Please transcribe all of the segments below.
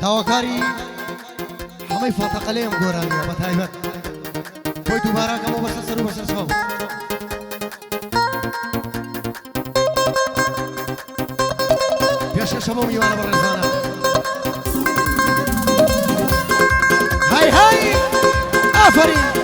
داواکاری همه فاتقلیم گورانیه بتایبت کوئی دوباره کمو بسر سرو بسر سو پیش شبو میوانه برزانه هاي هاي آفرین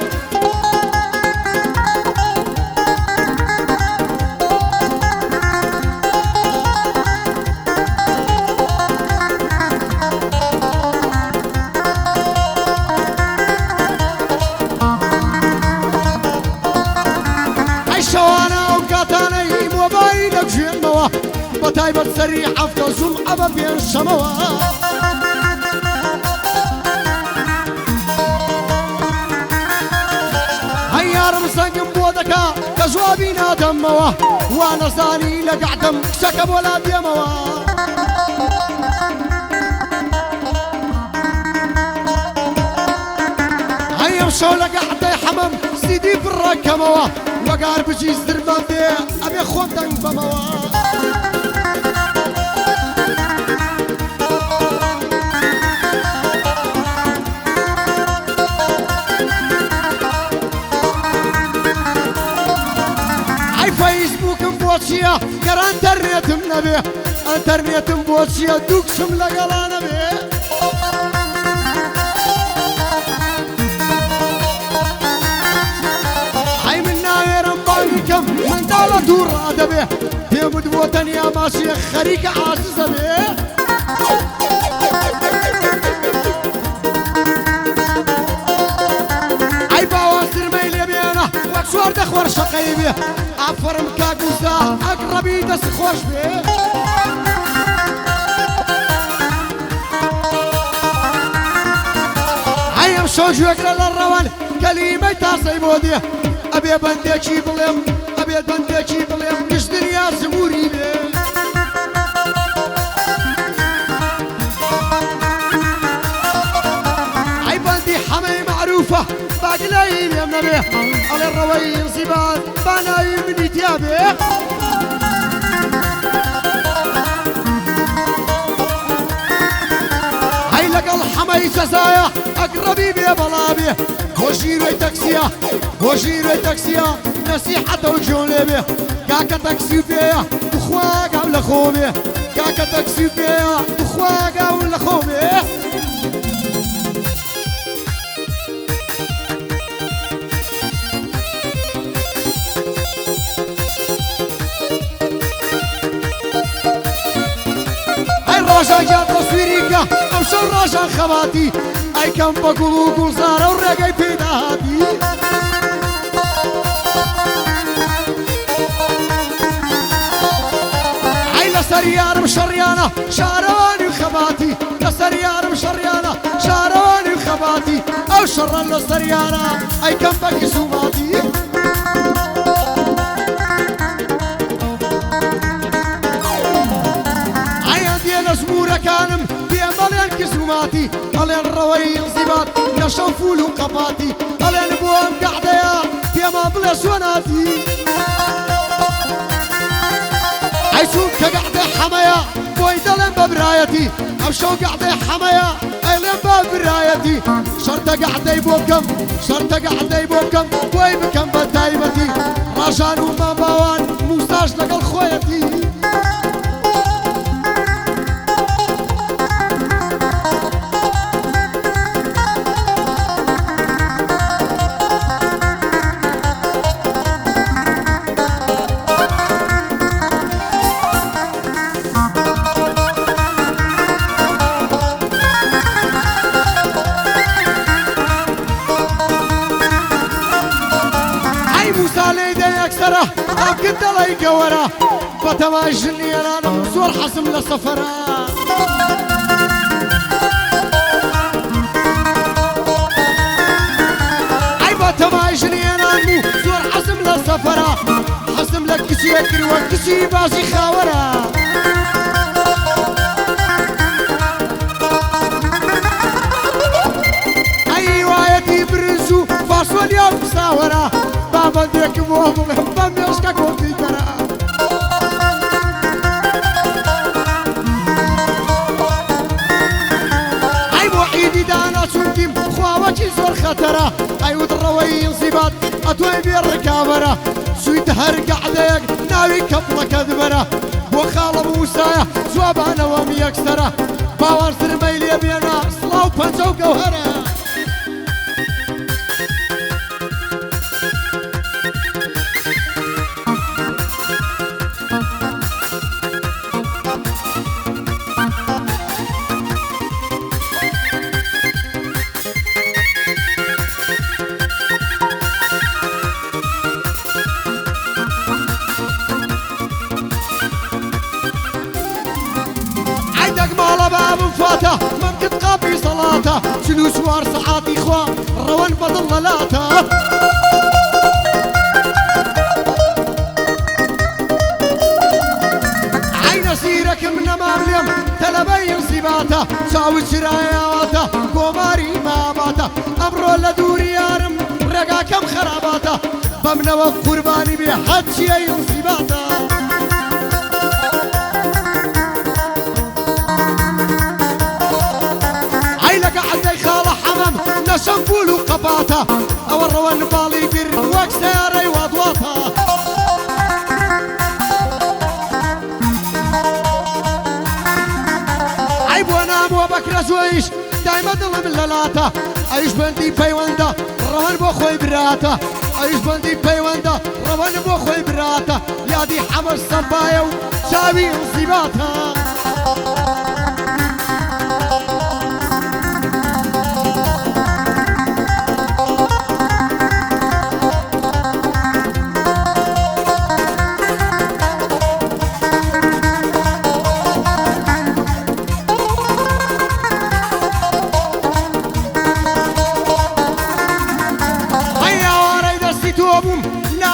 بتايبت سريعة في كوزوم أبا بين الشموة هيا رمسان بودكا كجوابينا دموة وانا زاني لقعدم سكب ولا ديموة هيا مشو لقعدي حمم سيدي في الركموة وقار بجيز دربان دي أبي خوتن بموة فيسبوك مبوشيا كر انترنت منبي انترنت مبوشيا دوكسم لقلا نبي هاي من ناير مبايكم من دولة دور ادبي في مدبوتن يا ماشي خريك عاجز بي هاي بواسر ميلي بينا وكسور دخور شقيبي عفرم كاكوزا أقربي دس خوش بيه هيا مشوش يقرأ للروان كلمة تاسي بوديه أبي بنديكي بليم أبي بنديكي بليم مش دنيا زموري بيه هاي بندي حمي معروفة باقي لايين يا منبي على الروين زباد بناي من تيابي هاي لقى الحمي جزايا أقربي بي بلابي وشيري تاكسيا وشيري تاكسيا نصيحة وجولي بي كاكا تاكسي بيا وخواقا ولا خومي كاكا تاكسي بيا وخواقا ولا خومي راجا جات تصويريكا امشو راجا خواتي اي كم بقولو قول زارا ورقاي بيدا هادي اي لسريار مشريانا شارواني وخباتي لسريار مشريانا شارواني وخباتي او شر لسريانا اي كم بقي سوماتي زمورة كانم بيعملين كسوماتي علين روين زبات نشوفولو قباتي علين بوام قعديا بيما بلاش وناتي عيسون كقعدة حمايا بويدلن ببرايتي امشو قعدة حمايا ايلن ببرايتي شرطة قعدة يبوكم شرطة قعدة يبوكم بوي بكم بتايبتي راشان وما باوان موساش لقل خويتي كنت لايك ورا فتماشني انا زور حسم للسفرة اي فتماشني انا زور حسم للسفرة حسم لك كسي يكري وكسي باسي خاورة اي وايتي برزو فاصول يوم ساورة بابا ديك موهم بام يشكا كوفي ترى زور خطرة أيود الروي انصبات أتوي بالركابرة سويت هرقع ديك ناوي كفلك أذبرة وخال موسى زوابانا ومي أكسرة باور سرميلي بينا صلاو بانسو قوهرة فاته ممكن تقابي صلاته شنو سوار ساعات اخوان روان بضلالاته عين سيرك من ماريم تلبين صباته ساوي شراياته قماري باباته امرو لدوري يارم رقا كم خراباته بمنا وقرباني بحد شيء صباته نشنفول وقباته او الروان بالي قر وكساري واضواته عيب وانام وبكر زويش دايما ظلم الللاته ايش بندي بيوندا روان بوخوي براته ايش بندي بيوندا روان بوخوي براته يا دي حمر صبايا وشاوي انصباته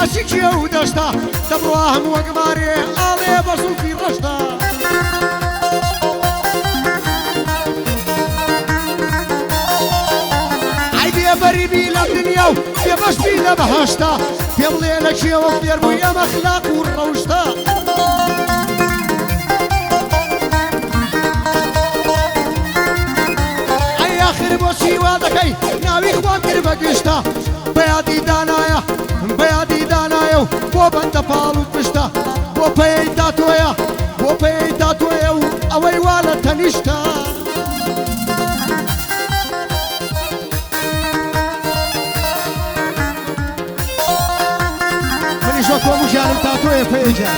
ناشك يودشتا دبروهم وقماري آلي بسو في رشتا عيب يا بريبي للدنيا يا بشبي لبهشتا يبلي لك يا وفير ويا مخلاق والروشتا اي اخر بوشي وادكي ناوي خوان كربقشتا بيادي دانايا بيادي دانايو بو بنت بالو تشتا بو بيدا تويا بو بيدا تويا اوي والا تنشتا مني شوكو مجانب تاتويا فيجا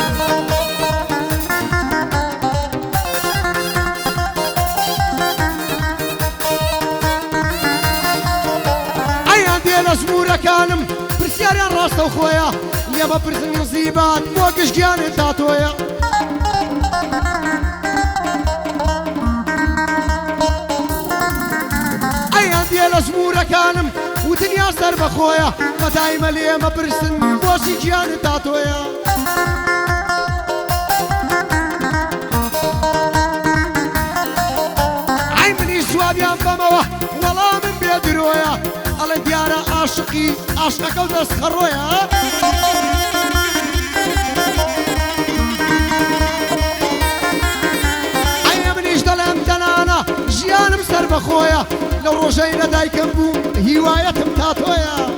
اي عندي الاسمورة كانم برسياريان راستا وخويا يا ما برسن نصيبات موقش جاني تاتويا اي عندي الاسمورة كانم ودنيا سر بخويا فتايمة لي ما برسن موشي جاني تاتويا عين مني سوابيان بموه والله من بيدرويا على ديارة عاشقي عاشقك ودسخرويا عيا منيش دلم دنانا جيانم سر بخويا لو روجينا دايكم بوم هوايتم تاتويا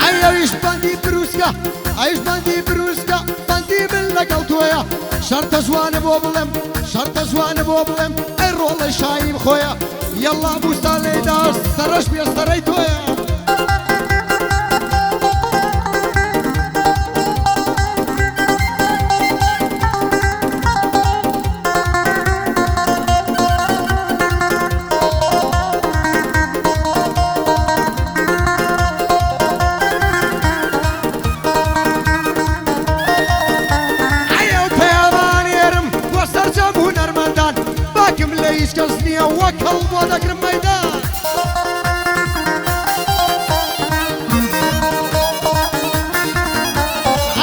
عيا ويش باندي بروسكا عيش باندي بروسكا باندي باللقلتويا شرط زوان بوبلم شرط زوان بوبلم الرول شايم خويا يلا بوستا ليداس سرش بيستريتويا يسكسني وكل ودك الميدان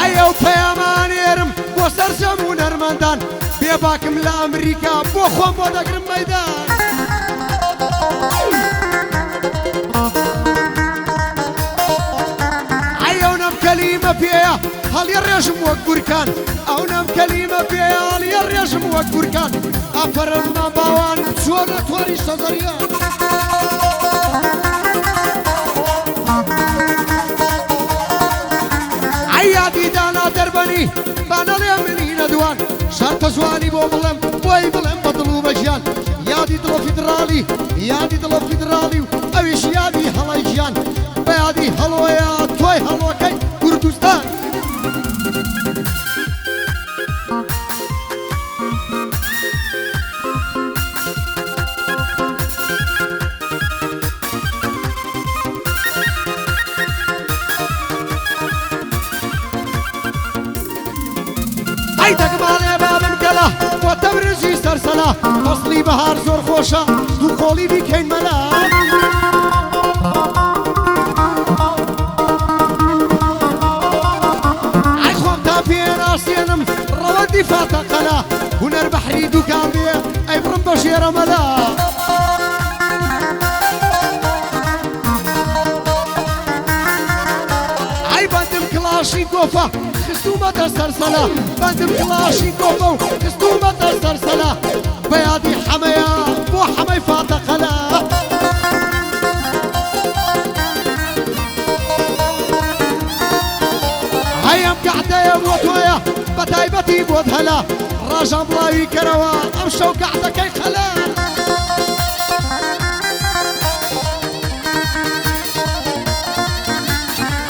ايو بيامان يرم وسرجم ونرمندان بيباكم لامريكا بوخم ودك الميدان ايو نم كلمة فيها هل عالي الرجم وقبركان او نام كلمة في عالي الرجم وقبركان افر المباوان شورة وريش تزريان عيادي دانا دربني بانا ليمني ندوان شرط زواني بو بلم بوي بلم بطلو بجان يادي دلو فدرالي يادي دلو فدرالي اويش يادي هلايجان بيادي هلويا توي هلوكي كردستان عيدك مالي باب مقلا وتبرزي سرسلا فصلي بهار زور خوشا دو خولي بكين ملا عي خوم تابين آسينم روادي فاتا قلا هنر بحري دو كامبي اي برم بشير ملا عي باندم كلاشي كوفا خستومة سرسلة باندم كلاشي كوفا خستومة سرسلة بيادي حمايا بو حماي فاتا قلا هيام قعدة يا بوتويا بتايبتي بود هلا راجع بلاوي كروا امشو قعدة كي خلا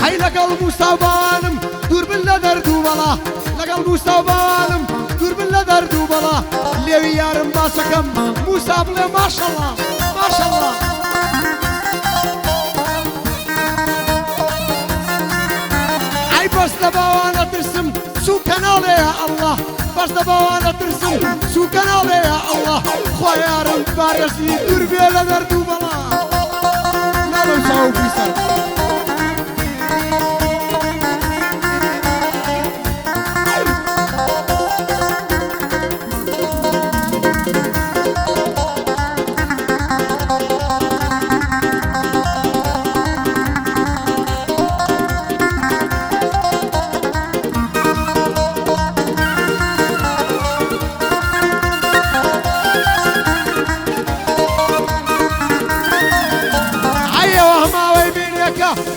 هاي لقلب مستوبانم دور بالله دردو بلا لقلب مستوبانم دور بالله دردو بلا ليوي يارم باسكم موسى بلا ما شاء الله ما شاء الله عي بس دبوانا ترسم سو كنالي يا الله بس دبوانا ترسم سو كنالي يا الله خويارم باريسي دور بالله دردو بلا نالو ساو بيسان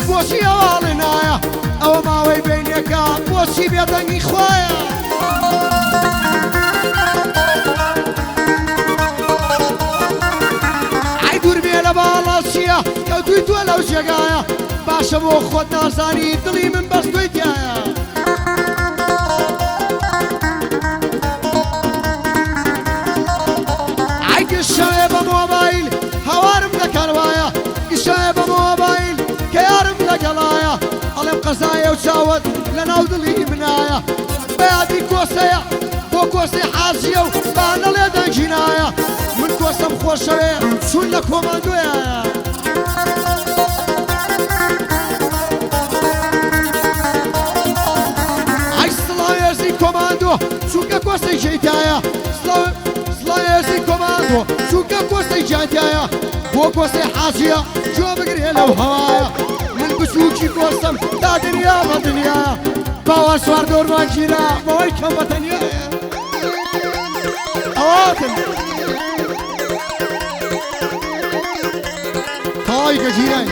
بوشي والنايا او ما وي بينك بوشي بيدني خويا عيدور بيلا بالاشيا كدويت ولو شقايا باشا بو خود نازاني دلي من بس دويتيايا عيد الشايب موبايل هوارم لكروايا الشايب موبايل كيارم لقلايا ألم قزايا وشاود لنا ودلي بنايا بيادي كوسيا بو كوسي حاسيا بانا ليدن جنايا من كوسا مخوشوية شون لك كوماندويا عي سلايزي كوماندو شوكا كوسي جيتايا سلايزي كوماندو شوكا كوسي جيتايا بو كوسي حاسيا جو بقري لو هوايا بشوكي قوسم دا دنيا ما دنيا باور سوار دور ما جيرا بوي كم وطنيا اواتم هاي كجيران